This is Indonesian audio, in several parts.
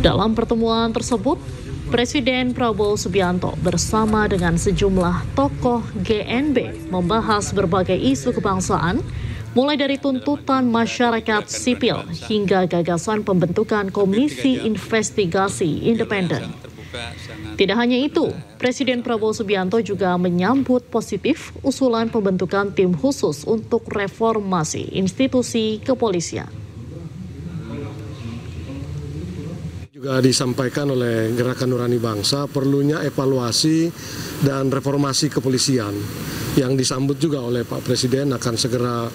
Dalam pertemuan tersebut, Presiden Prabowo Subianto bersama dengan sejumlah tokoh GNB membahas berbagai isu kebangsaan, mulai dari tuntutan masyarakat sipil hingga gagasan pembentukan Komisi Investigasi Independen. Tidak hanya itu, Presiden Prabowo Subianto juga menyambut positif usulan pembentukan tim khusus untuk reformasi institusi kepolisian. Juga disampaikan oleh Gerakan Nurani Bangsa perlunya evaluasi dan reformasi kepolisian yang disambut juga oleh Pak Presiden akan segera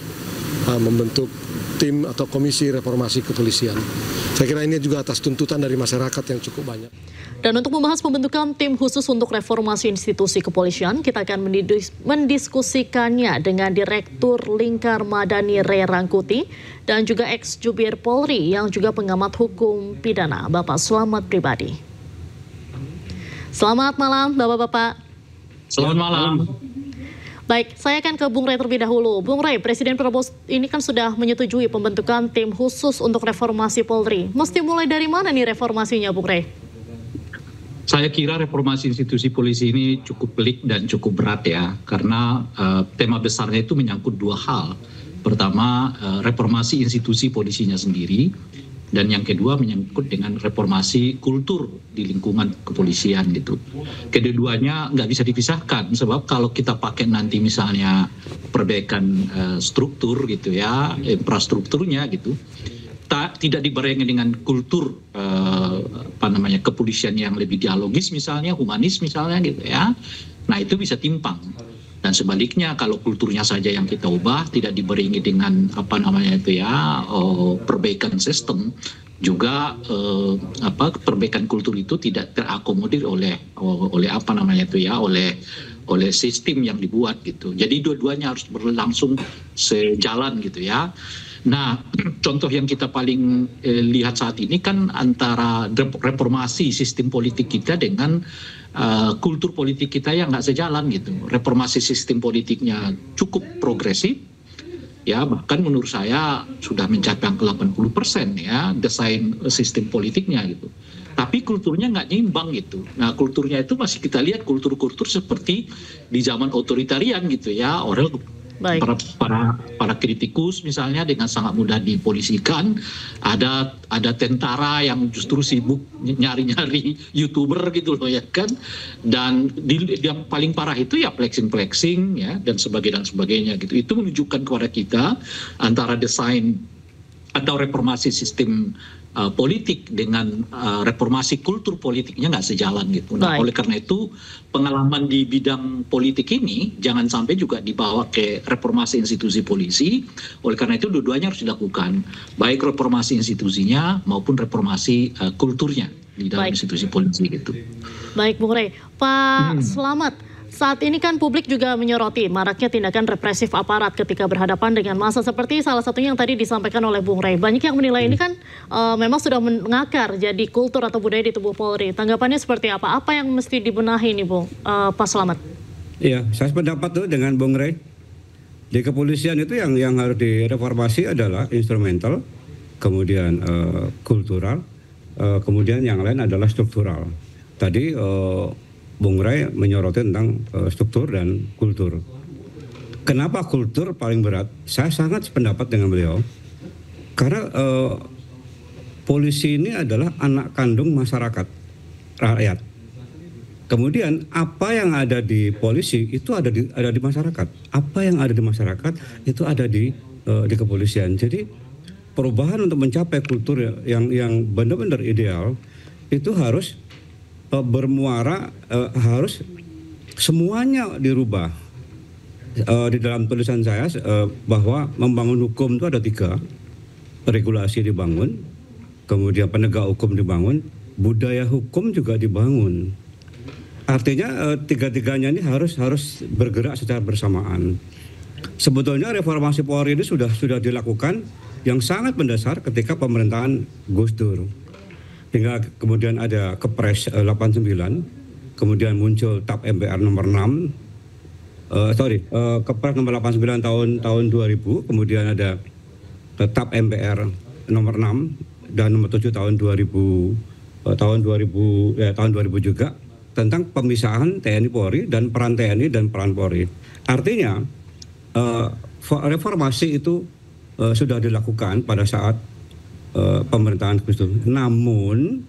membentuk tim atau komisi reformasi kepolisian. Saya kira ini juga atas tuntutan dari masyarakat yang cukup banyak. Dan untuk membahas pembentukan tim khusus untuk reformasi institusi kepolisian, kita akan mendiskusikannya dengan Direktur Lingkar Madani Ray Rangkuti dan juga ex-Jubir Polri yang juga pengamat hukum pidana, Bapak Slamet Pribadi. Selamat malam, Bapak-Bapak. Selamat malam. Baik, saya akan ke Bung Ray terlebih dahulu. Bung Ray, Presiden Prabowo ini kan sudah menyetujui pembentukan tim khusus untuk reformasi Polri. Mesti mulai dari mana nih reformasinya, Bung Ray? Saya kira reformasi institusi polisi ini cukup pelik dan cukup berat ya, karena tema besarnya itu menyangkut dua hal. Pertama, reformasi institusi polisinya sendiri, dan yang kedua menyangkut dengan reformasi kultur di lingkungan kepolisian gitu. Kedua-duanya nggak bisa dipisahkan, sebab kalau kita pakai nanti misalnya perbaikan struktur gitu ya, infrastrukturnya gitu, tidak dibarengi dengan kultur kepolisian yang lebih dialogis misalnya, humanis misalnya gitu ya. Nah itu bisa timpang. Dan sebaliknya kalau kulturnya saja yang kita ubah, tidak dibarengi dengan perbaikan sistem, juga perbaikan kultur itu tidak terakomodir oleh sistem yang dibuat gitu. Jadi dua-duanya harus berlangsung sejalan gitu ya. Nah, contoh yang kita paling lihat saat ini kan antara reformasi sistem politik kita dengan kultur politik kita yang nggak sejalan gitu. Reformasi sistem politiknya cukup progresif, ya bahkan menurut saya sudah mencapai angka 80% ya desain sistem politiknya gitu. Tapi kulturnya nggak nyimbang gitu. Nah kulturnya itu masih kita lihat kultur-kultur seperti di zaman otoritarian gitu ya. Para kritikus misalnya dengan sangat mudah dipolisikan, ada tentara yang justru sibuk nyari-nyari YouTuber gitu loh ya kan, dan yang paling parah itu ya flexing ya dan sebagainya gitu. Itu menunjukkan kepada kita antara desain atau reformasi sistem politik dengan reformasi kultur politiknya nggak sejalan gitu. Nah, oleh karena itu pengalaman di bidang politik ini jangan sampai juga dibawa ke reformasi institusi polisi. Oleh karena itu dua-duanya harus dilakukan, baik reformasi institusinya maupun reformasi kulturnya di dalam institusi polisi gitu. Baik, Bung Ray. Pak Slamet, saat ini kan publik juga menyoroti maraknya tindakan represif aparat ketika berhadapan dengan massa, seperti salah satunya yang tadi disampaikan oleh Bung Ray. Banyak yang menilai ini kan memang sudah mengakar jadi kultur atau budaya di tubuh Polri. Tanggapannya seperti apa? Apa yang mesti dibenahi nih, Pak Slamet? Iya, saya sependapat tuh dengan Bung Ray. Di kepolisian itu yang harus direformasi adalah instrumental, kemudian kultural, kemudian yang lain adalah struktural. Tadi Bung Ray menyoroti tentang struktur dan kultur. Kenapa kultur paling berat? Saya sangat sependapat dengan beliau. Karena polisi ini adalah anak kandung masyarakat, rakyat. Kemudian apa yang ada di polisi itu ada di masyarakat. Apa yang ada di masyarakat itu ada di kepolisian. Jadi perubahan untuk mencapai kultur yang benar-benar ideal itu harus bermuara, harus semuanya dirubah. Di dalam tulisan saya bahwa membangun hukum itu ada 3. Regulasi dibangun, kemudian penegak hukum dibangun, budaya hukum juga dibangun. Artinya tiga-tiganya ini harus bergerak secara bersamaan. Sebetulnya reformasi Polri ini sudah dilakukan yang sangat mendasar ketika pemerintahan Gus Dur. Hingga kemudian ada Kepres 89, kemudian muncul TAP MPR nomor 6, Kepres nomor 89 tahun 2000, kemudian ada TAP MPR nomor 6 dan nomor 7 tahun 2010, tahun 2000 juga tentang pemisahan TNI Polri dan peran TNI dan peran Polri. Artinya reformasi itu sudah dilakukan pada saat pemerintahan Gus Dur. Namun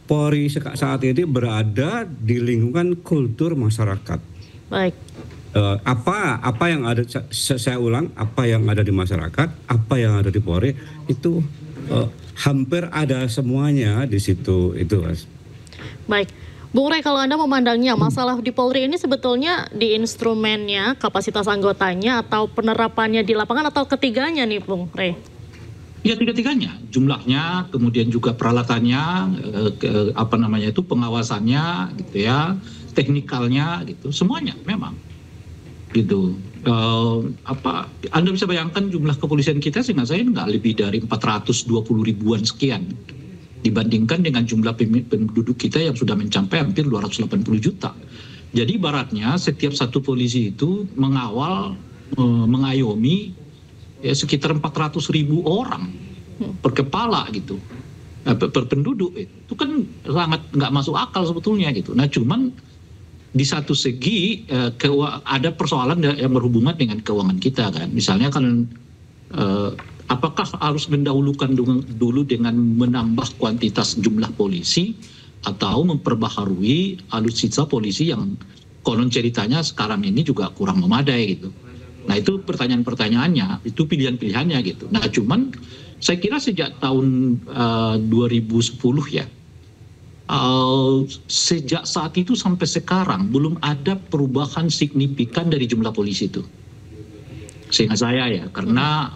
Polri saat ini berada di lingkungan kultur masyarakat. Baik. Apa yang ada, saya ulang, apa yang ada di masyarakat, apa yang ada di Polri itu hampir ada semuanya di situ itu, Mas. Baik. Bung Rey, kalau Anda memandangnya masalah di Polri ini sebetulnya di instrumennya, kapasitas anggotanya, atau penerapannya di lapangan, atau ketiganya nih Bung Rey? Ya, tiga-tiganya, jumlahnya, kemudian juga peralatannya, pengawasannya, gitu ya, teknikalnya, gitu, semuanya memang, gitu. Anda bisa bayangkan jumlah kepolisian kita, seingat saya nggak lebih dari 420 ribuan sekian, dibandingkan dengan jumlah penduduk kita yang sudah mencapai hampir 280 juta. Jadi ibaratnya setiap satu polisi itu mengawal, mengayomi ya sekitar 400.000 orang per kepala gitu, per penduduk. Itu kan sangat nggak masuk akal sebetulnya gitu. Nah cuman di satu segi ada persoalan yang berhubungan dengan keuangan kita kan. Misalnya kan apakah harus mendahulukan dulu dengan menambah kuantitas jumlah polisi atau memperbaharui alutsista polisi yang konon ceritanya sekarang ini juga kurang memadai gitu. Nah itu pertanyaan-pertanyaannya, itu pilihan-pilihannya gitu. Nah cuman saya kira sejak tahun 2010 ya, sejak saat itu sampai sekarang belum ada perubahan signifikan dari jumlah polisi itu. Seingat saya ya, karena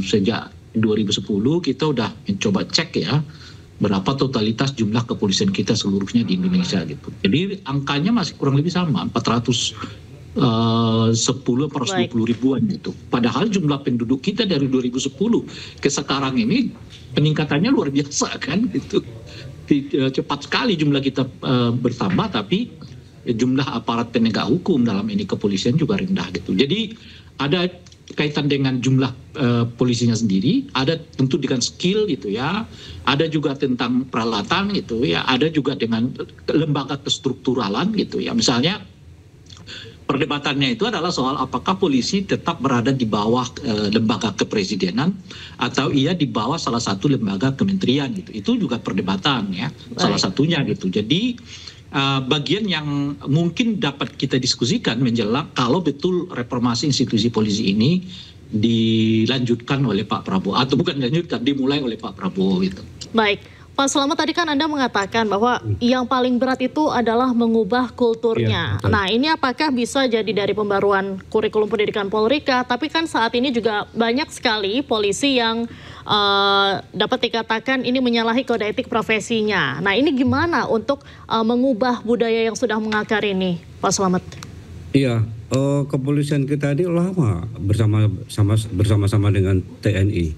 sejak 2010 kita udah mencoba cek ya berapa totalitas jumlah kepolisian kita seluruhnya di Indonesia gitu. Jadi angkanya masih kurang lebih sama, 420 ribuan gitu. Padahal jumlah penduduk kita dari 2010 ke sekarang ini peningkatannya luar biasa kan gitu. Cepat sekali jumlah kita bertambah, tapi jumlah aparat penegak hukum dalam ini kepolisian juga rendah gitu. Jadi ada kaitan dengan jumlah polisinya sendiri, ada tentu dengan skill gitu ya, ada juga tentang peralatan gitu ya, ada juga dengan lembaga kestrukturalan gitu ya. Misalnya perdebatannya itu adalah soal apakah polisi tetap berada di bawah lembaga kepresidenan atau ia di bawah salah satu lembaga kementerian gitu. Itu juga perdebatan ya, salah satunya gitu. Jadi bagian yang mungkin dapat kita diskusikan menjelang kalau betul reformasi institusi polisi ini dilanjutkan oleh Pak Prabowo, atau bukan dilanjutkan, dimulai oleh Pak Prabowo itu. Baik, Pak Slamet, tadi kan Anda mengatakan bahwa yang paling berat itu adalah mengubah kulturnya. Ya, nah ini apakah bisa jadi dari pembaruan kurikulum pendidikan Polri kah? Tapi kan saat ini juga banyak sekali polisi yang dapat dikatakan ini menyalahi kode etik profesinya. Nah ini gimana untuk mengubah budaya yang sudah mengakar ini, Pak Slamet? Iya, kepolisian kita ini lama bersama-sama dengan TNI.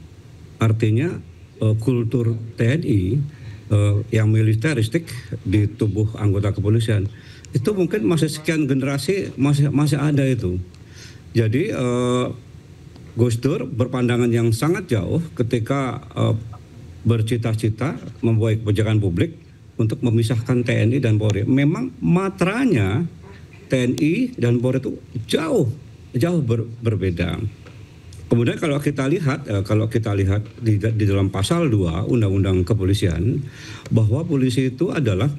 Artinya kultur TNI yang militeristik di tubuh anggota kepolisian itu mungkin masih sekian generasi masih ada itu. Jadi Gus Dur berpandangan yang sangat jauh ketika bercita-cita membuat kebijakan publik untuk memisahkan TNI dan Polri. Memang matranya TNI dan Polri itu jauh berbeda. Kemudian kalau kita lihat di dalam pasal 2 Undang-Undang Kepolisian bahwa polisi itu adalah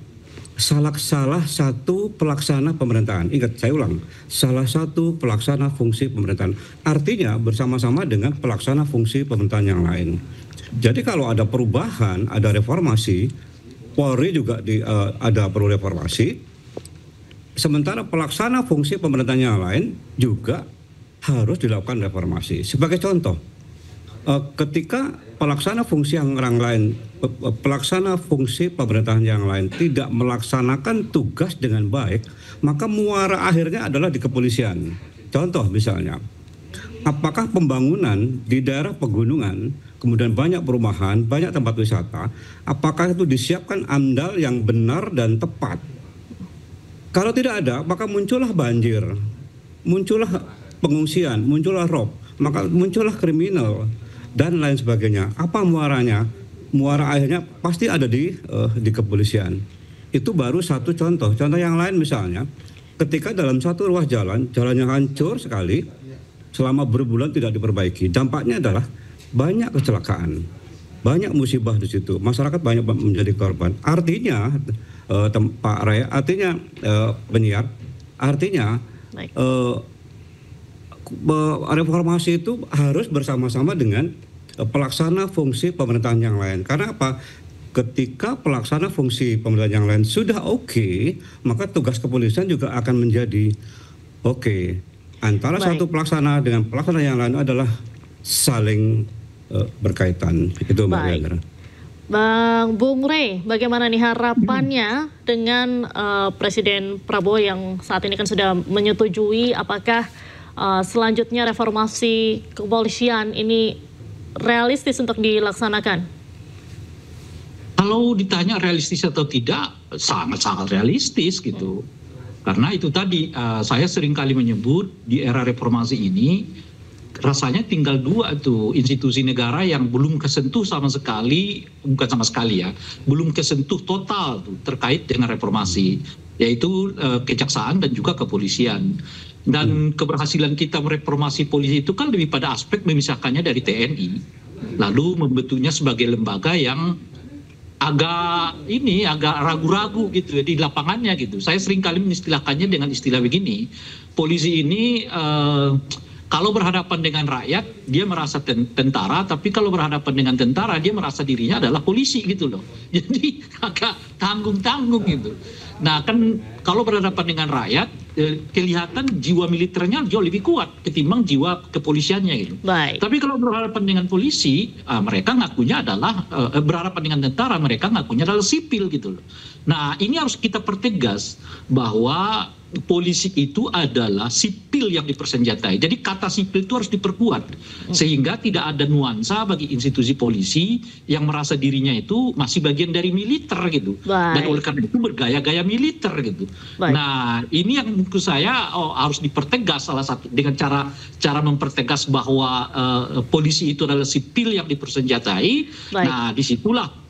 salah satu pelaksana pemerintahan. Ingat, saya ulang, salah satu pelaksana fungsi pemerintahan. Artinya bersama-sama dengan pelaksana fungsi pemerintahan yang lain. Jadi kalau ada perubahan, ada reformasi, Polri juga ada perlu reformasi. Sementara pelaksana fungsi pemerintahan yang lain juga harus dilakukan reformasi. Sebagai contoh, ketika pelaksana fungsi pemerintahan yang lain tidak melaksanakan tugas dengan baik, maka muara akhirnya adalah di kepolisian. Contoh misalnya, apakah pembangunan di daerah pegunungan, kemudian banyak perumahan, banyak tempat wisata, apakah itu disiapkan AMDAL yang benar dan tepat? Kalau tidak ada, maka muncullah banjir, muncullah pengungsian, muncullah rob, maka muncullah kriminal dan lain sebagainya. Apa muaranya? muara akhirnya pasti ada di kepolisian. Itu baru satu contoh. Contoh yang lain misalnya, ketika dalam satu ruas jalan, jalannya hancur sekali, selama berbulan tidak diperbaiki. Dampaknya adalah banyak kecelakaan, banyak musibah di situ. Masyarakat banyak menjadi korban. Artinya, Pak Ray, artinya penyiar, artinya reformasi itu harus bersama-sama dengan pelaksana fungsi pemerintahan yang lain. Karena apa? Ketika pelaksana fungsi pemerintahan yang lain sudah oke, maka tugas kepolisian juga akan menjadi oke. Antara satu pelaksana dengan pelaksana yang lain adalah saling berkaitan. Itu Mbak Yandra. Bang Bung Rey, bagaimana nih harapannya dengan Presiden Prabowo yang saat ini kan sudah menyetujui, apakah selanjutnya reformasi kepolisian ini realistis untuk dilaksanakan? Kalau ditanya realistis atau tidak, sangat-sangat realistis gitu. Karena itu tadi saya sering kali menyebut di era reformasi ini rasanya tinggal dua tuh institusi negara yang belum kesentuh sama sekali, bukan sama sekali ya, belum kesentuh total tuh terkait dengan reformasi, yaitu kejaksaan dan juga kepolisian. Dan keberhasilan kita mereformasi polisi itu kan lebih pada aspek memisahkannya dari TNI, lalu membentuknya sebagai lembaga yang agak ragu-ragu gitu di lapangannya gitu. Saya sering kali mengistilahkannya dengan istilah begini, polisi ini kalau berhadapan dengan rakyat dia merasa tentara, tapi kalau berhadapan dengan tentara dia merasa dirinya adalah polisi gitu loh. Jadi agak tanggung-tanggung gitu. Nah kan kalau berhadapan dengan rakyat kelihatan jiwa militernya jauh lebih kuat ketimbang jiwa kepolisiannya gitu. Baik. Tapi kalau berhadapan dengan polisi, mereka ngakunya adalah berhadapan dengan tentara, mereka ngakunya adalah sipil gitu loh. Nah ini harus kita pertegas bahwa polisi itu adalah sipil yang dipersenjatai. Jadi kata sipil itu harus diperkuat sehingga tidak ada nuansa bagi institusi polisi yang merasa dirinya itu masih bagian dari militer gitu. Baik. Dan oleh karena itu bergaya-gaya militer gitu. Baik. Nah ini yang menurut saya harus dipertegas, salah satu dengan cara mempertegas bahwa polisi itu adalah sipil yang dipersenjatai. Baik. Nah disitulah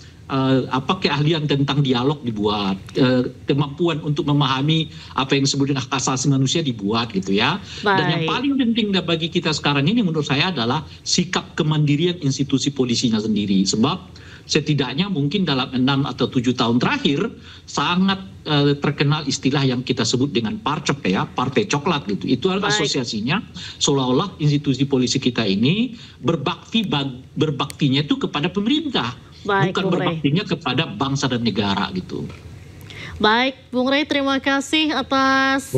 keahlian tentang dialog dibuat, kemampuan untuk memahami apa yang disebut dengan hak asasi manusia dibuat gitu ya. Baik. Dan yang paling penting bagi kita sekarang ini menurut saya adalah sikap kemandirian institusi polisinya sendiri. Sebab setidaknya mungkin dalam 6 atau 7 tahun terakhir sangat terkenal istilah yang kita sebut dengan parcok ya, partai coklat gitu. Itu adalah asosiasinya seolah-olah institusi polisi kita ini berbaktinya itu kepada pemerintah. Baik, bukan berbaktinya kepada bangsa dan negara gitu. Baik, Bung Rey, terima kasih atas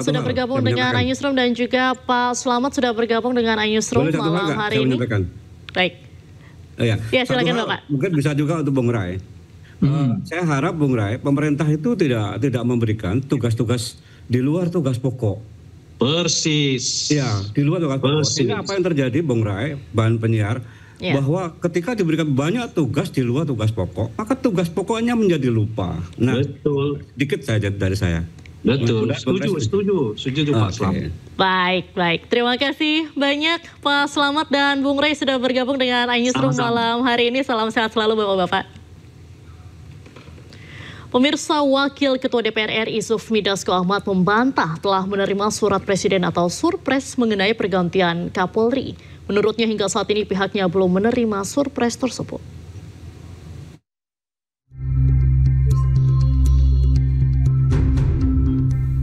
sudah bergabung dengan iNewsroom dan juga Pak Slamet sudah bergabung dengan iNewsroom malam hari ini. Baik. Ya, silakan Bapak. Mungkin bisa juga untuk Bung Rey. Saya harap Bung Rey, pemerintah itu tidak memberikan tugas-tugas di luar tugas pokok. Persis. Ya, di luar tugas pokok. Sehingga apa yang terjadi, Bung Rey, bahan penyiar, bahwa ketika diberikan banyak tugas di luar tugas pokok, maka tugas pokoknya menjadi lupa. Nah, betul. Dikit saja dari saya. Betul. Setuju Pak Slamet. Baik. Terima kasih banyak Pak Slamet dan Bung Rey sudah bergabung dengan iNewsroom malam hari ini. Salam sehat selalu Bapak-bapak. Pemirsa, Wakil Ketua DPR RI Sufmi Dasko Ahmad membantah telah menerima surat Presiden atau Surpres mengenai pergantian Kapolri. Menurutnya hingga saat ini pihaknya belum menerima surprise tersebut.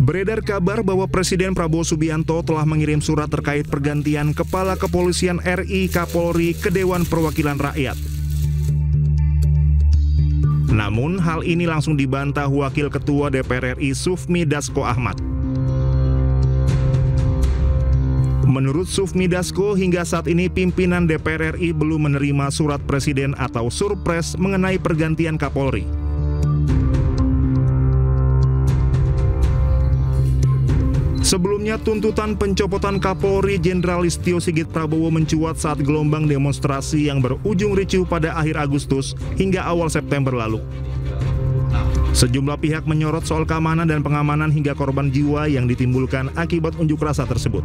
Beredar kabar bahwa Presiden Prabowo Subianto telah mengirim surat terkait pergantian Kepala Kepolisian RI Kapolri ke Dewan Perwakilan Rakyat. Namun hal ini langsung dibantah Wakil Ketua DPR RI Sufmi Dasko Ahmad. Menurut Sufmi Dasko, hingga saat ini pimpinan DPR RI belum menerima surat Presiden atau Surpres mengenai pergantian Kapolri. Sebelumnya, tuntutan pencopotan Kapolri Jenderal Listio Sigit Prabowo mencuat saat gelombang demonstrasi yang berujung ricuh pada akhir Agustus hingga awal September lalu. Sejumlah pihak menyorot soal keamanan dan pengamanan hingga korban jiwa yang ditimbulkan akibat unjuk rasa tersebut.